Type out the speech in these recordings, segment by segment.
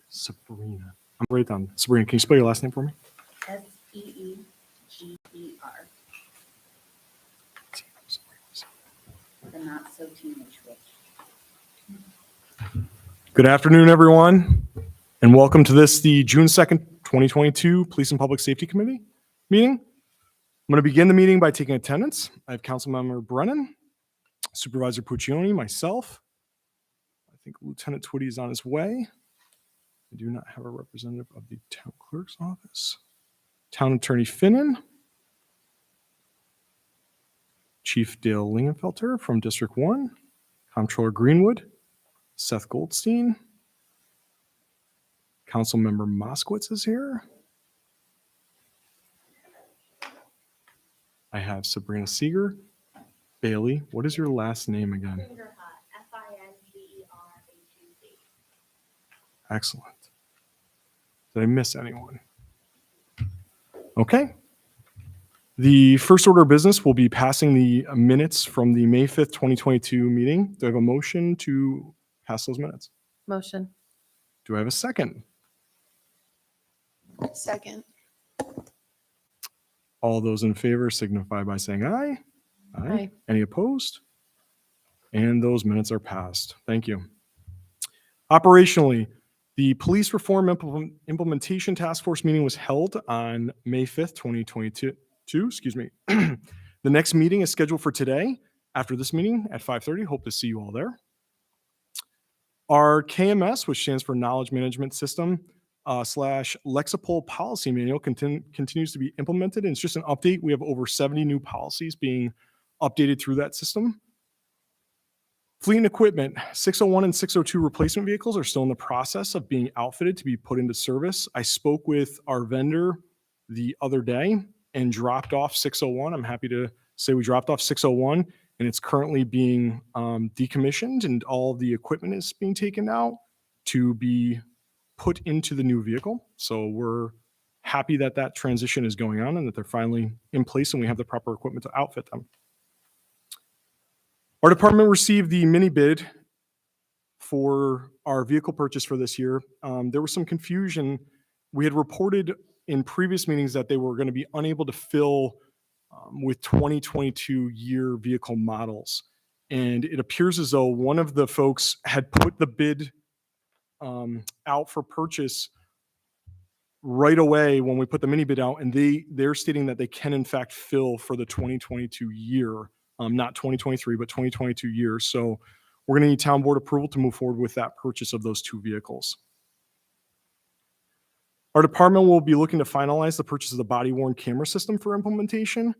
Sabrina. I'm right down. Sabrina, can you spell your last name for me? Seeger. The not so teenage witch. Good afternoon, everyone, and welcome to the June 2nd, 2022 Police and Public Safety Committee meeting. I'm going to begin the meeting by taking attendance. I have Councilmember Brennan, Supervisor Puccioni, myself. I think Lieutenant Twitty is on his way. I do not have a representative of the Town Clerk's Office. Town Attorney Finnan. Chief Dale Lingenfelter from District 1. Comptroller Greenwood. Seth Goldstein. Councilmember Moskowitz is here. I have Sabrina Seeger. Bailey, what is your last name again? Fingerhut, Fingerhut. Excellent. Did I miss anyone? Okay. The first order of business will be passing the minutes from the May 5th, 2022 meeting. Do I have a motion to pass those minutes? Motion. Do I have a second? Second. All those in favor signify by saying aye. Aye. Any opposed? And those minutes are passed. Thank you. Operationally, the Police Reform Implementation Task Force meeting was held on May 5th, 2022. The next meeting is scheduled for today after this meeting at 5:30. Hope to see you all there. Our KMS, which stands for Knowledge Management System / Lexipol Policy Manual, continues to be implemented. And it's just an update. We have over 70 new policies being updated through that system. Fleet and equipment, 601 and 602 replacement vehicles are still in the process of being outfitted to be put into service. I spoke with our vendor the other day and dropped off 601. I'm happy to say we dropped off 601 and it's currently being decommissioned and all the equipment is being taken out to be put into the new vehicle. So we're happy that that transition is going on and that they're finally in place and we have the proper equipment to outfit them. Our department received the mini bid for our vehicle purchase for this year. There was some confusion. We had reported in previous meetings that they were going to be unable to fill with 2022 year vehicle models. And it appears as though one of the folks had put the bid out for purchase right away when we put the mini bid out, and they're stating that they can in fact fill for the 2022 year. Not 2023, but 2022 years. So we're going to need town board approval to move forward with that purchase of those two vehicles. Our department will be looking to finalize the purchase of the body-worn camera system for implementation.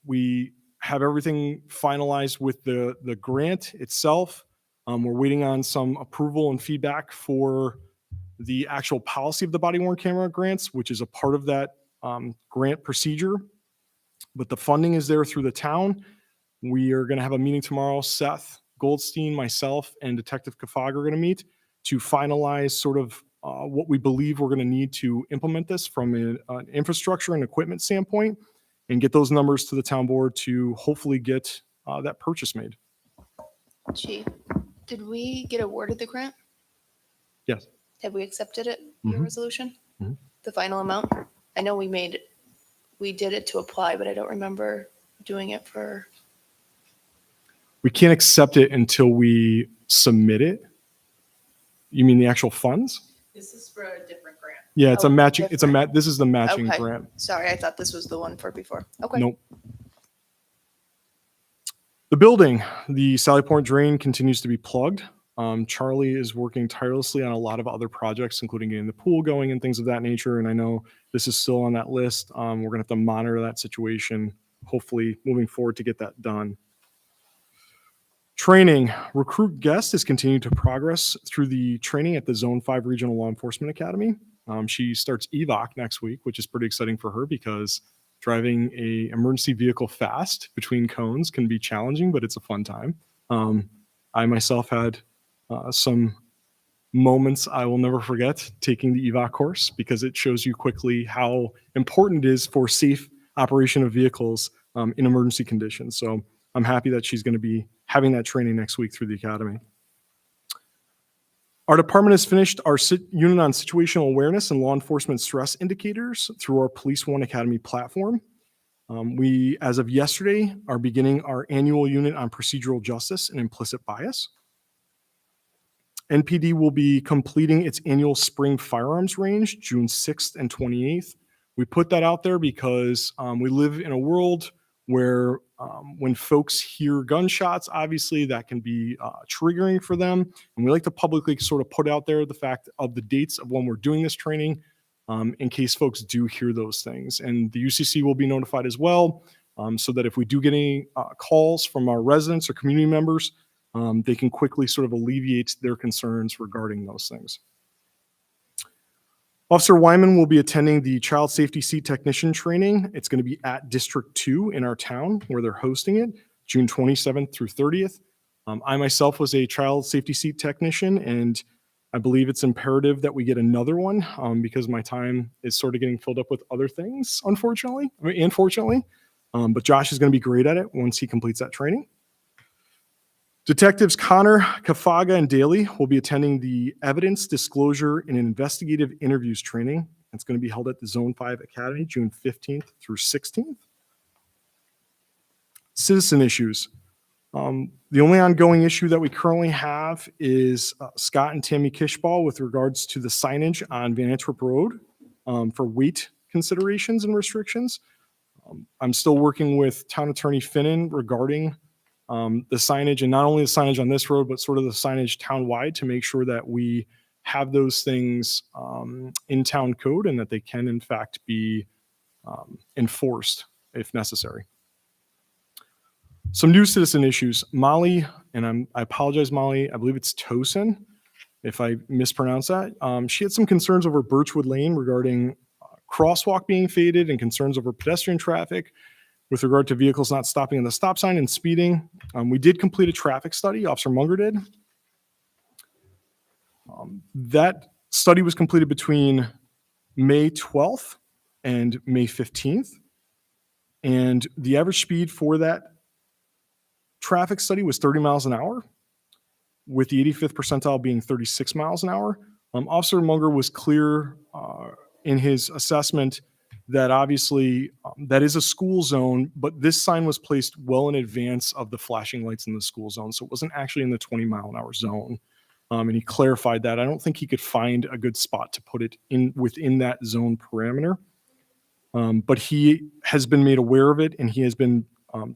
We have everything finalized with the grant itself. We're waiting on some approval and feedback for the actual policy of the body-worn camera grants, which is a part of that grant procedure. But the funding is there through the town. We are going to have a meeting tomorrow. Seth Goldstein, myself, and Detective Kafag are going to meet to finalize sort of what we believe we're going to need to implement this from an infrastructure and equipment standpoint and get those numbers to the town board to hopefully get that purchase made. Chief, did we get awarded the grant? Yes. Have we accepted it, your Mhm. resolution? Mhm. The final amount? I know we did it to apply, but I don't remember doing it for, We can't accept it until we submit it. You mean the actual funds? This is for a different grant. Yeah, it's a Oh, matching, different. this is the matching Okay. grant. sorry, I thought this was the one for before. Okay. Nope. The building, the Sally Point drain continues to be plugged. Charlie is working tirelessly on a lot of other projects, including getting the pool going and things of that nature. And I know this is still on that list. We're going to have to monitor that situation, hopefully moving forward to get that done. Training, recruit guest is continuing to progress through the training at the Zone 5 Regional Law Enforcement Academy. She starts EVOC next week, which is pretty exciting for her because driving a emergency vehicle fast between cones can be challenging, but it's a fun time. I myself had some moments I will never forget taking the EVOC course because it shows you quickly how important it is for safe operation of vehicles in emergency conditions. So I'm happy that she's going to be having that training next week through the academy. Our department has finished our unit on situational awareness and law enforcement stress indicators through our Police One Academy platform. We, as of yesterday, are beginning our annual unit on procedural justice and implicit bias. NPD will be completing its annual spring firearms range, June 6th and 28th. We put that out there because we live in a world where when folks hear gunshots, obviously that can be triggering for them. And we like to publicly sort of put out there the fact of the dates of when we're doing this training in case folks do hear those things. And the UCC will be notified as well so that if we do get any calls from our residents or community members, they can quickly sort of alleviate their concerns regarding those things. Officer Wyman will be attending the Child Safety Seat Technician training. It's going to be at District 2 in our town where they're hosting it, June 27th through 30th. I myself was a Child Safety Seat Technician, and I believe it's imperative that we get another one because my time is sort of getting filled up with other things, unfortunately, and fortunately. But Josh is going to be great at it once he completes that training. Detectives Connor, Kafaga, and Daly will be attending the Evidence Disclosure and Investigative Interviews training. It's going to be held at the Zone 5 Academy, June 15th through 16th. Citizen issues. The only ongoing issue that we currently have is Scott and Tammy Kishball with regards to the signage on Van Antwerp Road for weight considerations and restrictions. I'm still working with Town Attorney Finnan regarding the signage, and not only the signage on this road, but sort of the signage townwide to make sure that we have those things in town code and that they can in fact be enforced if necessary. Some new citizen issues. Molly, and I apologize, Molly, I believe it's Tosin, if I mispronounce that. She had some concerns over Birchwood Lane regarding crosswalk being faded and concerns over pedestrian traffic with regard to vehicles not stopping at the stop sign and speeding. We did complete a traffic study, Officer Munger did. That study was completed between May 12th and May 15th. And the average speed for that traffic study was 30 miles an hour, with the 85th percentile being 36 miles an hour. Officer Munger was clear in his assessment that obviously that is a school zone, but this sign was placed well in advance of the flashing lights in the school zone. So it wasn't actually in the 20 mile an hour zone. And he clarified that. I don't think he could find a good spot to put it in within that zone parameter. But he has been made aware of it, and he has been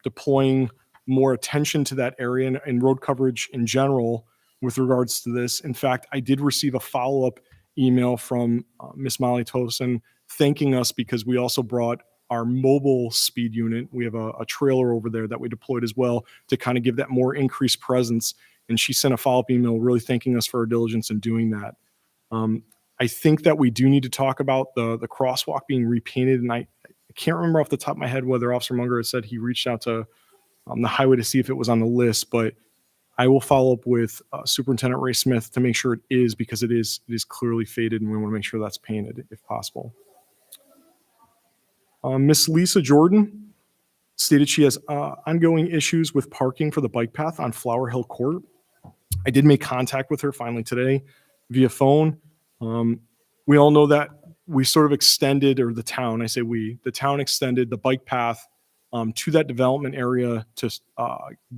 deploying more attention to that area and road coverage in general with regards to this. In fact, I did receive a follow-up email from Miss Molly Tosin thanking us because we also brought our mobile speed unit. We have a trailer over there that we deployed as well to kind of give that more increased presence. And she sent a follow-up email really thanking us for our diligence in doing that. I think that we do need to talk about the crosswalk being repainted. And I can't remember off the top of my head whether Officer Munger had said he reached out to the highway to see if it was on the list, but I will follow up with Superintendent Ray Smith to make sure it is, because it is clearly faded and we want to make sure that's painted if possible. Miss Lisa Jordan stated she has ongoing issues with parking for the bike path on Flower Hill Court. I did make contact with her finally today via phone. We all know that we sort of extended, or the town, I say we, the town extended the bike path to that development area to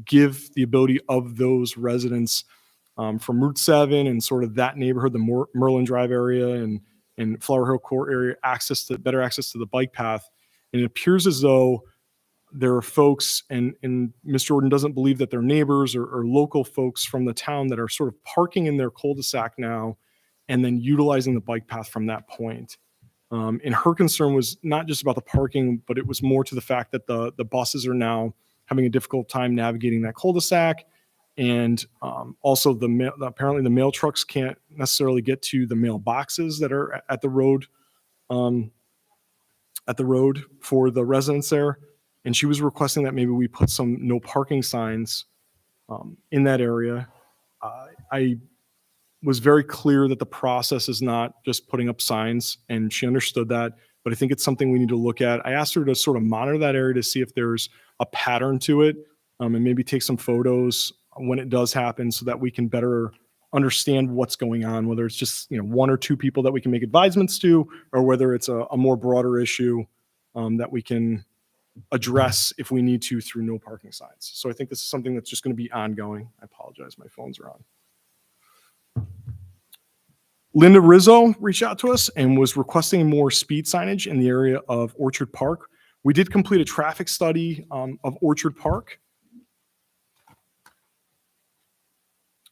give the ability of those residents from Route 7 and sort of that neighborhood, the Merlin Drive area and Flower Hill Court area, better access to the bike path. And it appears as though there are folks, and Ms. Jordan doesn't believe that they're neighbors or local folks from the town that are sort of parking in their cul-de-sac now and then utilizing the bike path from that point. And her concern was not just about the parking, but it was more to the fact that the buses are now having a difficult time navigating that cul-de-sac. And also apparently the mail trucks can't necessarily get to the mailboxes that are at the road for the residents there. And she was requesting that maybe we put some no parking signs in that area. I was very clear that the process is not just putting up signs, and she understood that, but I think it's something we need to look at. I asked her to sort of monitor that area to see if there's a pattern to it, and maybe take some photos when it does happen so that we can better understand what's going on, whether it's just, one or two people that we can make advisements to, or whether it's a more broader issue that we can address if we need to through no parking signs. So I think this is something that's just going to be ongoing. I apologize, my phones are on. Linda Rizzo reached out to us and was requesting more speed signage in the area of Orchard Park. We did complete a traffic study of Orchard Park.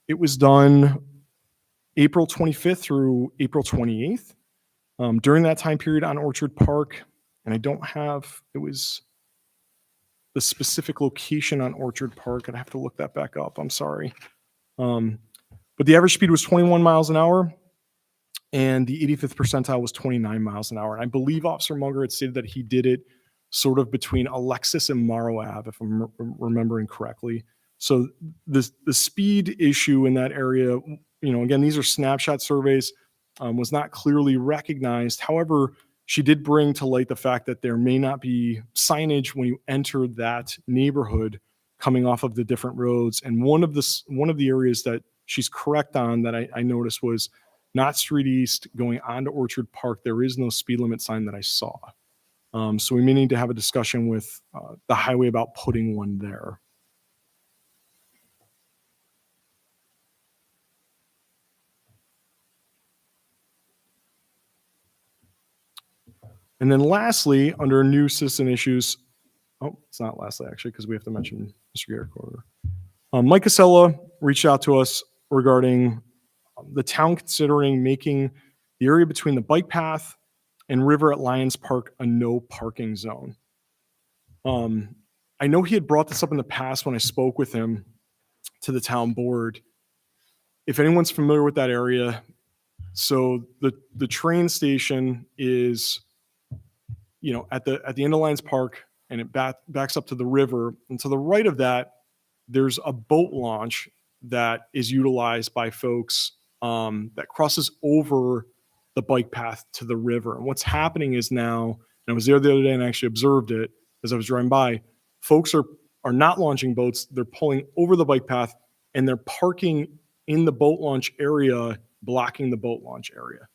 It was done April 25th through April 28th. During that time period on Orchard Park, and I don't have, it was the specific location on Orchard Park. I'd have to look that back up. I'm sorry. But the average speed was 21 miles an hour, and the 85th percentile was 29 miles an hour. And I believe Officer Munger had stated that he did it sort of between Alexis and Morrow Ave, if I'm remembering correctly. So the speed issue in that area, again, these are snapshot surveys, was not clearly recognized. However, she did bring to light the fact that there may not be signage when you enter that neighborhood coming off of the different roads. And one of the areas that she's correct on that I noticed was not Street East going on to Orchard Park. There is no speed limit sign that I saw. So we may need to have a discussion with the highway about putting one there. And then lastly, under new citizen issues, it's not lastly actually, because we have to mention Mr. Garrett Corder. Mike Casella reached out to us regarding the town considering making the area between the bike path and river at Lions Park a no parking zone. I know he had brought this up in the past when I spoke with him to the town board. If anyone's familiar with that area, so the train station is at the end of Lions Park, and it backs up to the river. And to the right of that, there's a boat launch that is utilized by folks that crosses over the bike path to the river. And what's happening is now, and I was there the other day and actually observed it as I was driving by, folks are not launching boats. They're pulling over the bike path and they're parking in the boat launch area, blocking the boat launch area.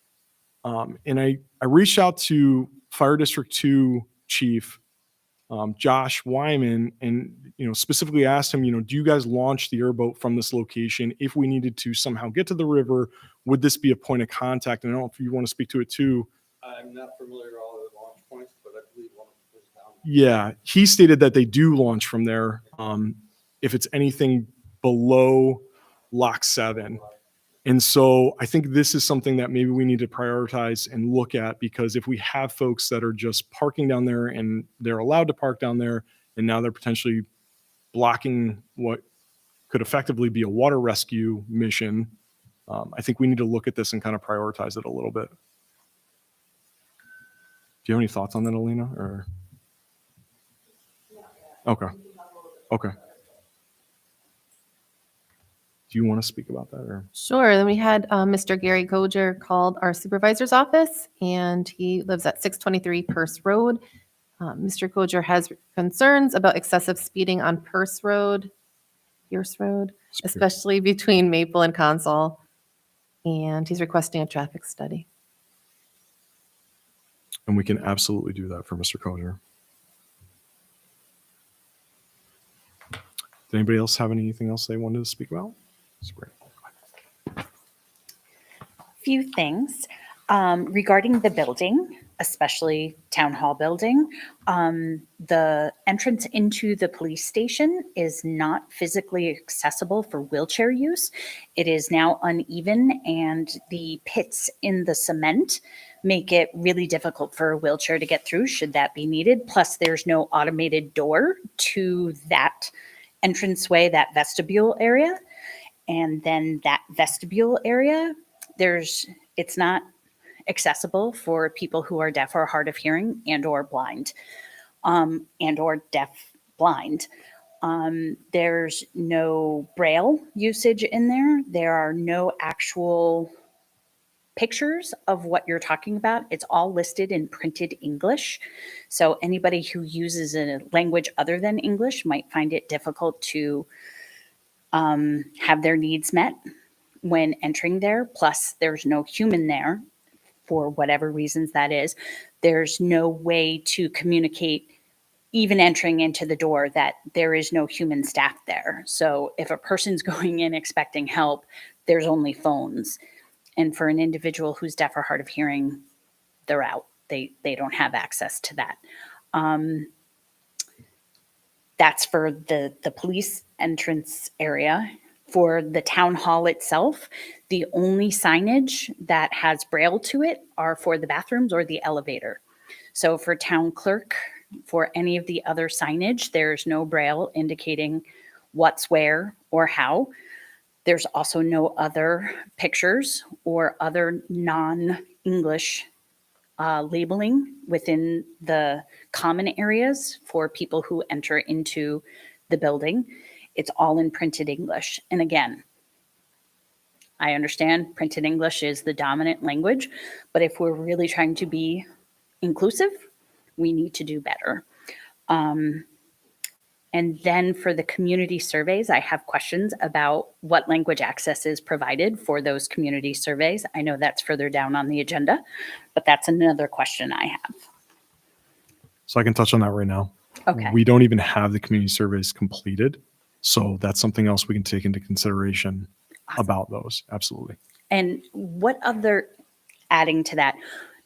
And I reached out to Fire District 2 Chief Josh Wyman and specifically asked him, do you guys launch the airboat from this location? If we needed to somehow get to the river, would this be a point of contact? And I don't know if you want to speak to it too. I'm not familiar with all the launch points, but I believe one of them is down. Yeah, he stated that they do launch from there if it's anything below Lock 7. And so I think this is something that maybe we need to prioritize and look at, because if we have folks that are just parking down there and they're allowed to park down there, and now they're potentially blocking what could effectively be a water rescue mission, I think we need to look at this and kind of prioritize it a little bit. Do you have any thoughts on that, Alina? Or okay. Do you want to speak about that? Or Sure. Then we had Mr. Gary Goger called our supervisor's office, and he lives at 623 Purse Road. Mr. Goger has concerns about excessive speeding on Pierce Road, especially between Maple and Console, and he's requesting a traffic study. And we can absolutely do that for Mr. Koger. Did anybody else have anything else they wanted to speak about? Few things regarding the building, especially town hall building. The entrance into the police station is not physically accessible for wheelchair use. It is now uneven, and the pits in the cement make it really difficult for a wheelchair to get through should that be needed. Plus, there's no automated door to that entranceway, that vestibule area. And then that vestibule area, it's not accessible for people who are deaf or hard of hearing and or blind, and or deaf blind. There's no Braille usage in there. There are no actual pictures of what you're talking about. It's all listed in printed English. So anybody who uses a language other than English might find it difficult to have their needs met when entering there. Plus, there's no human there for whatever reasons that is. There's no way to communicate, even entering into the door, that there is no human staff there. So if a person's going in expecting help, there's only phones. And for an individual who's deaf or hard of hearing, they're out. They don't have access to that. That's for the police entrance area. For the town hall itself, the only signage that has Braille to it are for the bathrooms or the elevator. So for town clerk, for any of the other signage, there's no Braille indicating what's where or how. There's also no other pictures or other non-English labeling within the common areas for people who enter into the building. It's all in printed English. And again, I understand printed English is the dominant language, but if we're really trying to be inclusive, we need to do better. And then for the community surveys, I have questions about what language access is provided for those community surveys. I know that's further down on the agenda, but that's another question I have. So I can touch on that right now. Okay. We don't even have the community surveys completed. So that's something else we can take into consideration about those. Absolutely. And what other, adding to that,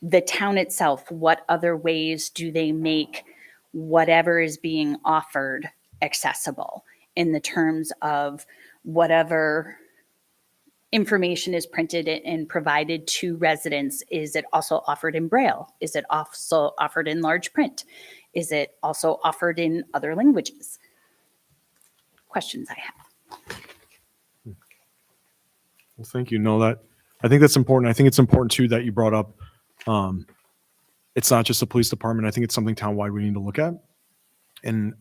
the town itself, what other ways do they make whatever is being offered accessible in the terms of whatever information is printed and provided to residents? Is it also offered in Braille? Is it also offered in large print? Is it also offered in other languages? Questions I have. Well, thank you. No, I think that's important. I think it's important too that you brought up, it's not just the police department. I think it's something townwide we need to look at. And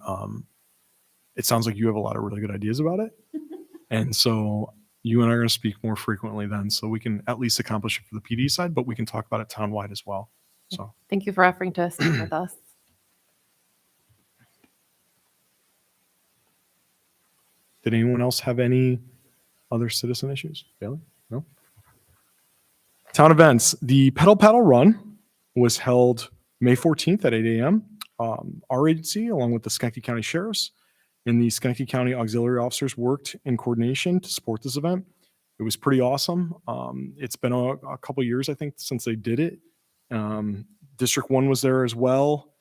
it sounds like you have a lot of really good ideas about it. And so you and I are going to speak more frequently then, so we can at least accomplish it for the PD side, but we can talk about it townwide as well. So Thank you for offering to speak with us. did anyone else have any other citizen issues? Bailey? No? Town events. The Pedal Paddle Run was held May 14th at 8 a.m. Our agency, along with the Schenectady County Sheriffs and the Schenectady County Auxiliary Officers, worked in coordination to support this event. It was pretty awesome. It's been a couple years, I think, since they did it. District 1 was there as well.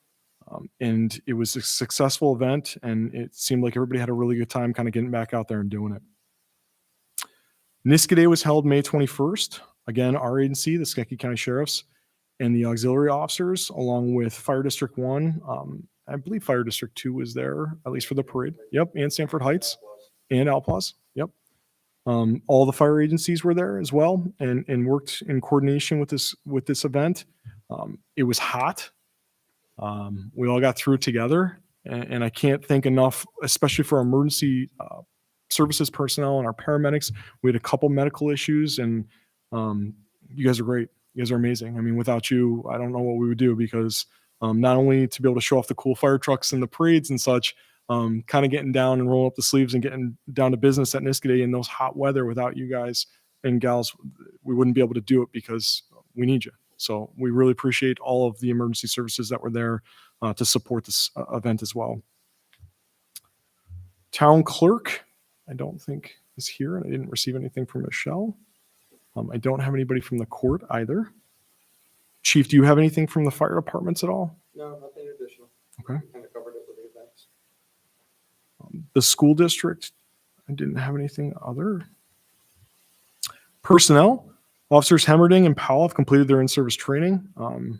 And it was a successful event, and it seemed like everybody had a really good time kind of getting back out there and doing it. Niska was held May 21st. Again, our agency, the Schenectady County Sheriffs, and the auxiliary officers, along with Fire District 1. I believe Fire District 2 was there, at least for the parade. Yep, and Sanford Heights and Alplas. Yep. All the fire agencies were there as well and worked in coordination with this event. It was hot. We all got through it together, and I can't thank enough, especially for our emergency services personnel and our paramedics. We had a couple medical issues, and you guys are great. You guys are amazing. I mean, without you, I don't know what we would do, because not only to be able to show off the cool fire trucks and the parades and such, kind of getting down and rolling up the sleeves and getting down to business at Niska in those hot weather. Without you guys and gals, we wouldn't be able to do it, because we need you. So we really appreciate all of the emergency services that were there to support this event as well. Town clerk, I don't think is here, and I didn't receive anything from Michelle. I don't have anybody from the court either. Chief, do you have anything from the fire departments at all? No, nothing additional. Okay. Kind of covered it with the events. The school district, I didn't have anything other. Personnel, Officers Hemmerding and Powell have completed their in-service training.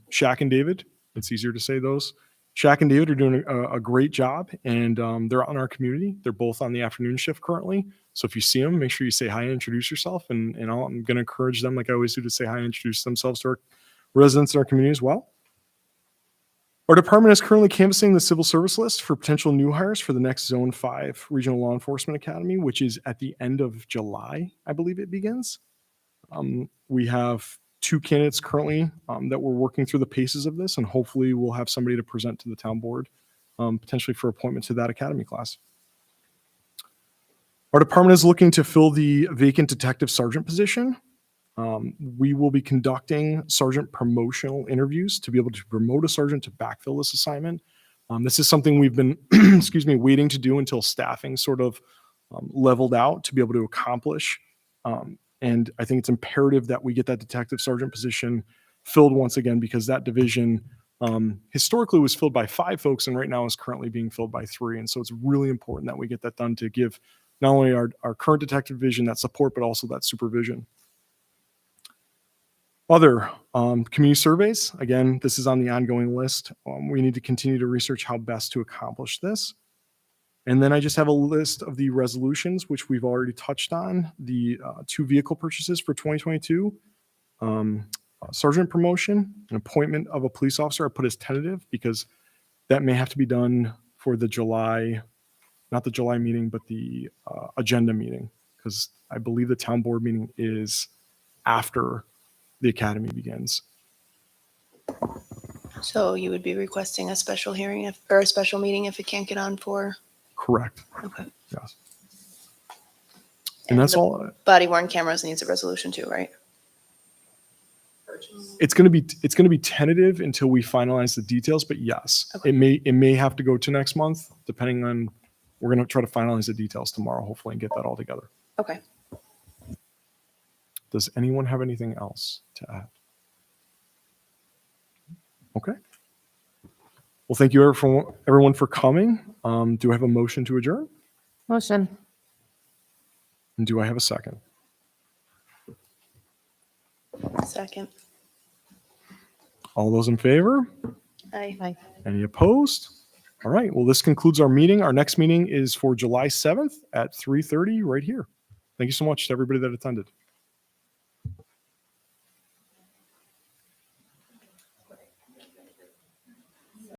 Shaq and David, it's easier to say those. Shaq and David are doing a great job, and they're out in our community. They're both on the afternoon shift currently. So if you see them, make sure you say hi and introduce yourself. And I'm going to encourage them, like I always do, to say hi and introduce themselves to our residents in our community as well. Our department is currently canvassing the civil service list for potential new hires for the next Zone 5 Regional Law Enforcement Academy, which is at the end of July, I believe it begins. We have 2 candidates currently that we're working through the paces of this, and hopefully we'll have somebody to present to the town board, potentially for appointment to that academy class. Our department is looking to fill the vacant detective sergeant position. We will be conducting sergeant promotional interviews to be able to promote a sergeant to backfill this assignment. This is something we've been, excuse me, waiting to do until staffing sort of leveled out to be able to accomplish. And I think it's imperative that we get that detective sergeant position filled once again, because that division historically was filled by 5 folks and right now is currently being filled by 3. And so it's really important that we get that done to give not only our current detective division that support, but also that supervision. Other community surveys, again, this is on the ongoing list. We need to continue to research how best to accomplish this. And then I just have a list of the resolutions, which we've already touched on. The 2 vehicle purchases for 2022, sergeant promotion, an appointment of a police officer. I put as tentative because that may have to be done for the July, not the July meeting, but the agenda meeting, because I believe the town board meeting is after the academy begins. So you would be requesting a special hearing or a special meeting if it can't get on for, Correct. okay. Yes. And that's the all. Body worn cameras needs a resolution too, right? It's going to be tentative until we finalize the details, but yes, Okay. it may have to go to next month, depending on, we're going to try to finalize the details tomorrow, hopefully, and get that all together. Okay. Does anyone have anything else to add? Okay. Well, thank you everyone for coming. Do I have a motion to adjourn? Motion. And do I have a second? Second. All those in favor? Aye. Aye. Any opposed? All right. Well, this concludes our meeting. Our next meeting is for July 7th at 3:30 right here. Thank you so much to everybody that attended.